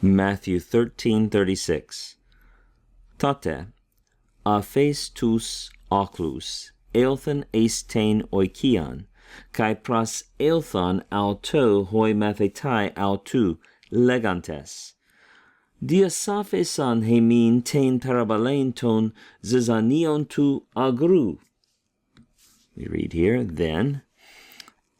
Matthew 13:36. Tate, aphes tous oklus, eilthon eistain oikion, kai pras eilthon auto hoi mathetai autu legantes. Diasaphesan hemin tein parabalein ton zizanion tu agru. We read here, then,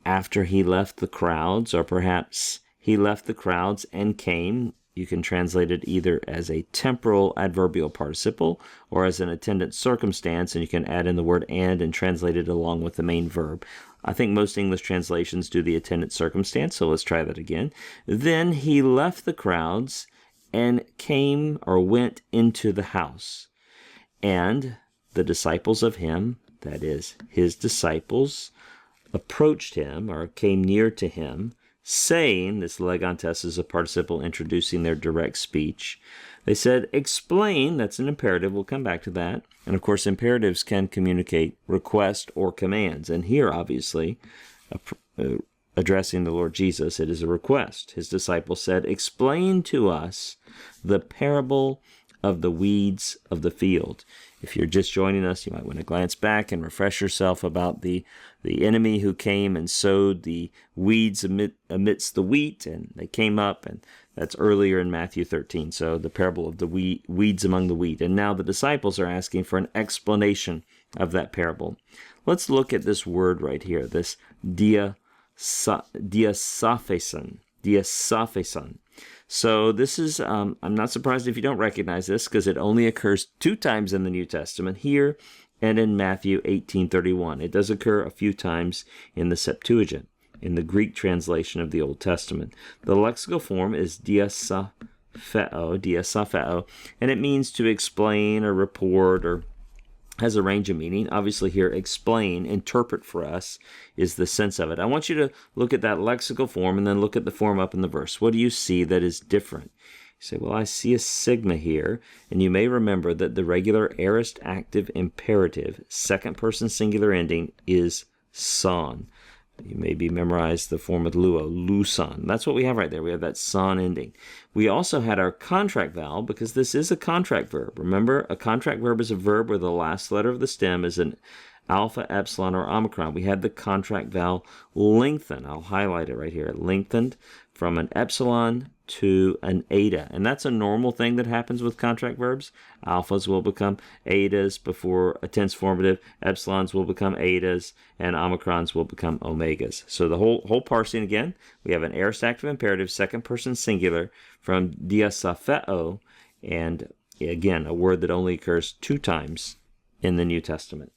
after he left the crowds, or perhaps he left the crowds and came. You can translate it either as a temporal adverbial participle or as an attendant circumstance, and you can add in the word and translate it along with the main verb. I think most English translations do the attendant circumstance, so let's try that again. Then he left the crowds and came or went into the house. And the disciples of him, that is, his disciples, approached him or came near to him, saying, this legantes is a participle introducing their direct speech. They said, explain, that's an imperative, we'll come back to that. And of course, imperatives can communicate request or commands. And here, obviously, addressing the Lord Jesus, it is a request. His disciples said, explain to us the parable of the weeds of the field. If you're just joining us, you might want to glance back and refresh yourself about the enemy who came and sowed the weeds amidst the wheat, and they came up, and that's earlier in Matthew 13. So the parable of the weeds among the wheat. And now the disciples are asking for an explanation of that parable. Let's look at this word right here, this diasaphesan. So this is, I'm not surprised if you don't recognize this, because it only occurs 2 times in the New Testament, here and in Matthew 18:31. It does occur a few times in the Septuagint, in the Greek translation of the Old Testament. The lexical form is diasapheo, and it means to explain or report, or has a range of meaning. Obviously here, explain, interpret for us, is the sense of it. I want you to look at that lexical form and then look at the form up in the verse. What do you see that is different? You say, well, I see a sigma here, and you may remember that the regular aorist active imperative, second person singular ending, is son. You maybe memorized the form with luo, luson. That's what we have right there. We have that son ending. We also had our contract vowel, because this is a contract verb. Remember, a contract verb is a verb where the last letter of the stem is an alpha, epsilon, or omicron. We had the contract vowel lengthen. I'll highlight it right here. It lengthened from an epsilon to an eta. And that's a normal thing that happens with contract verbs. Alphas will become etas before a tense formative. Epsilons will become etas, and omicrons will become omegas. So the whole parsing again, we have an aorist active imperative, second person singular, from diasapheo, and again, a word that only occurs 2 times in the New Testament.